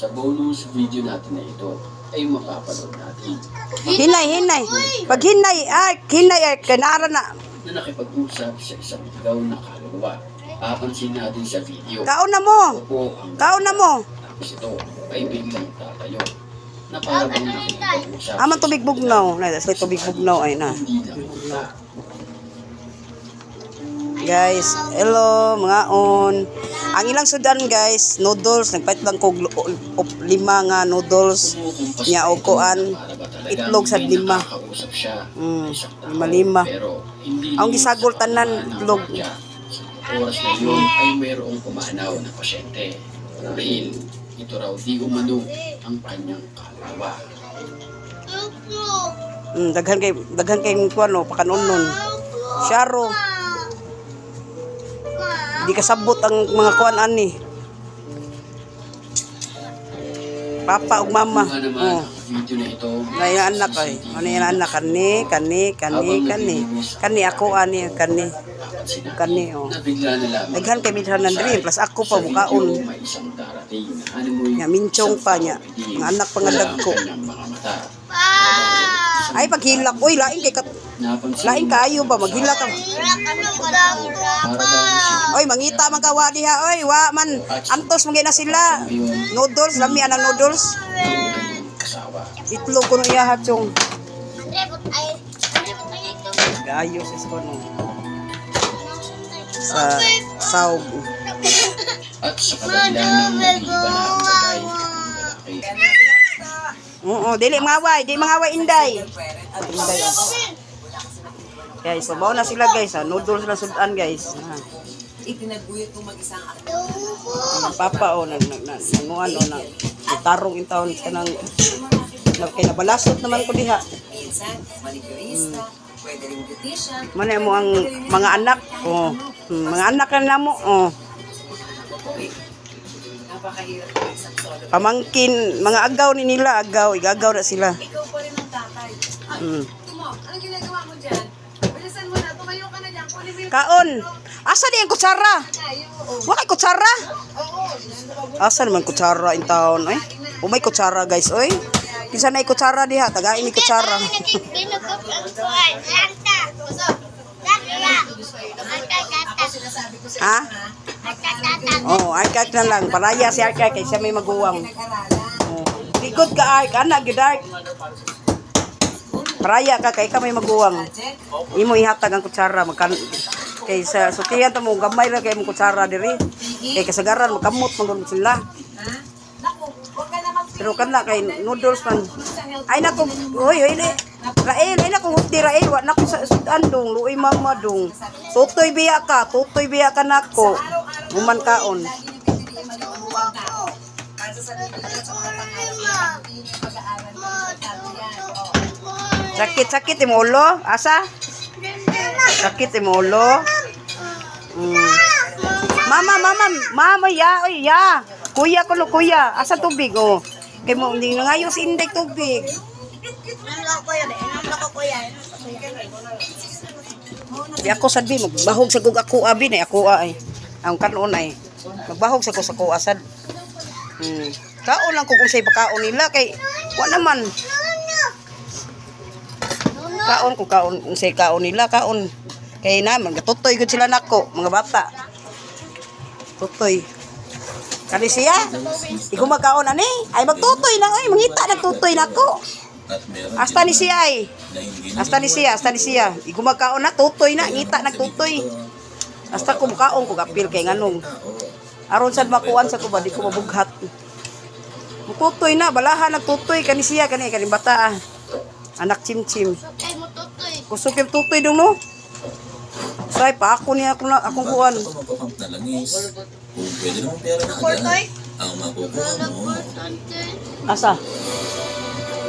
Sa bonus video natin na ito ay mapapanood natin Hinay. Pag hinay ay kanara na. na nakipag-usap sa isang ligaw na kaluluwa. Papansin natin sa video. Kaon na mo. Opo, ang Kaon na mo. tapos ito ay biglang tatayo. Na parang nakipag-usap. Aman tubig bugnaw. Na sa tubig bugnaw ay na. Hindi na kita. Guys, hello mga on. Ang ilang sudan guys, noodles, nagpait lang ko 5 nga noodles nya og kuan itlog sa 5. Nakakausap siya. Isang tao, 5. Pero hindi Ang gisagol tanan itlog. Sa oras na yun ay mayroong pumanaw na pasyente. Dahil ito raw di umano ang kanyang kaluluwa. Daghan kay kuan no pakanon. Syaro. Di kasabot ang mga kuan ani. Papa ug mama. Kung naman ang video na ito, Nay anak ay. Ano yan anak kani ako ani kani oh. nabigla na lamang. Daghan kay midhan nandri plus ako pa mukaon. May isang darating na animoy Nya minchong pa nya. Ang anak pa nga dagko. kanyang mga mata. Ay paghilak oy lain kay Napansin lain kaayo ba maghilak ka. para daw Oy mangita man ka wa diha oy wa man antos magay na sila. Noodles lami anang noodles. kasawa. Itlog kuno iya hatchong. Gaayo sa kono. Sa saog. At sa kadahilan ng nag-iiba na ang bagay, lalaki. Oo, dili mangaway inday. Inday. Guys, sabaw na sila guys, ha. Noodles na sudan guys. Itinaguyot ko mag-isang akto. Ang papa o nanguan o nang tarong intawon sa nang kay nabalasot naman ko diha. Minsan, manicurista, pwede rin beautician. Mano mo ang mga anak o mga anak na namo o Napakahirap ng isang solo. pamangkin mga agaw ni nila igagaw na sila. Ikaw pa rin ang tatay. Tumo, anong ginagawa mo dyan? Bilisan mo na, tumayo ka na dyan. Kunin mo yung Kaon. Asa di ang kutsara? tayo. Wa kay kutsara? Oo. Asa naman kutsara in town oy? O may kutsara guys oy. Kinsa na kutsara diha tagain ni kutsara. Ha? Oh, Ark na lang. Paraya si Ark kay siya may maguwang. Oh. Likod ka Ark, ana gid Ark. Paraya ka kay ka may maguwang. Imo ihatag ang kutsara magkan kay sa sutihan ta mo gamay ra kay mo kutsara diri. Kay kasagaran makamot man sila. Naku, huwag ka na Pero kana kay noodles man. Ay nako, oy ni. Rael, ay nako huti Rael, wa nako sa andong, luoy mama dong. Tutoy biya ka nako. Muman kaon. Sakit mo ulo? Asa? Sakit mo ulo? Mama ya, oy ya. Kuya ko no kuya, asa tubig oh. Kay mo hindi na ngayon si Inday tubig. Di ako sadbi magbahog sa kog ako abi na ako ay. Ang kanon ay magbahog sa ko sa kuasad. Kaon lang ko kung say pakaon nila kay wa naman. Kaon ko kaon kung say kaon nila kaon. Kay naman gatutoy gud sila nako mga bata. Tutoy. Kani siya? Ikaw magkaon ani? Ay magtutoy na ay mangita nagtutoy nako. Hasta ni siya ay. Hasta ni siya. Ikaw magkaon na tutoy na ngita nagtutoy. Hasta ko makaon ko gapil kay nganong. Aron sad makuan sa ko ba di ko mabughat. Mututoy na balahan nagtutoy kani siya kani bata. Anak chimchim. Ay mo tutoy. Kusog yung tutoy dong no. Say pa ako niya akong kuan. Magpakamp na langis. Kung pwede naman pera na agad, ang makukuha mo. Asa?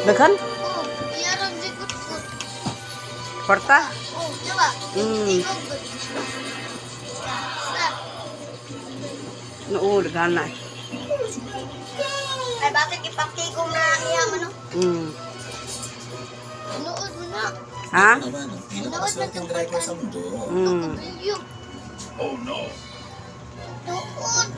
Daghan? Oh, iyarang dikot ko. Kwarta? Oh, diba? Oo, daghan na. Ay, bakit ipaktigong na iya mo, no? Nood mo na. Ha? Naman, ang pinakaswerteng driver sa mundo. Yung. Oh no. Nood.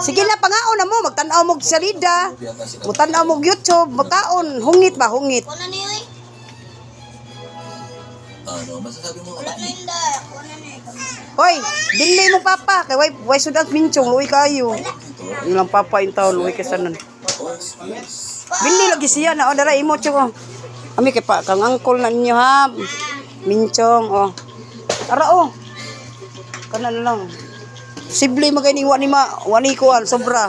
Sige na, pangaon na mo. Magtanaw mo sa Rida. Yata sila. Magtanaw mo YouTube. Magkaon. Hungit ba? Hungit. Kuna niyo eh. Ano, masasabi mo Wala na kapatid? hindi. Kuna niyo. Hoy, dili mo papa. Kay way sudat minchong. Luwi kayo. Ito, Ilang papa yung taon. Luwi ka sanan. all skills. Bili lagi siya na. O, dara, imo chong. Ami kay pa. Kang angkol na ninyo ha. Minchong. O. Tara o. Kanan lang. Sibli magay wani wani ko sobra.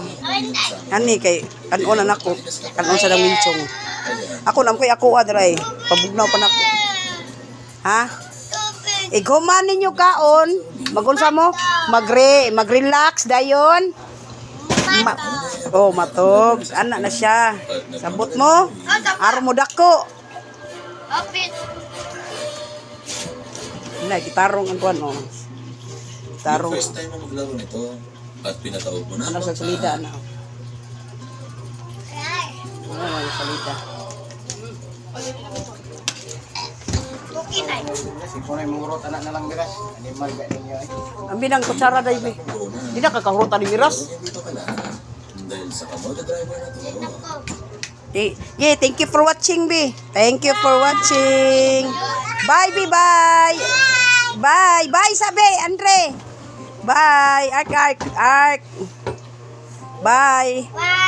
Ani kay kanon na nako. Kanon sa nang minchong. Ako nam koy ako adray. Pabugnaw pa nako. Ha? Iguman ninyo kaon. Magunsa mo? Mag-relax dayon. Matog. Anak na siya. Sabot mo. Aro mo dako. Kapit. Na gitarong ang kuan oh. Yung Gitarong. first time mo maglaro nito at pinatawag mo na. Ano sa salida na. Ano sa salida. Okay na. Ang binang kutsara dai be. Di na kakahurutan ni miras. Dito ka lang. Dahil sa kamoda driver na to. Yeah, thank you for watching, be. Thank you for watching. Bye, be. Bye. Bye. Bye, sabi, Andre. Bye. Ark. Bye. Bye.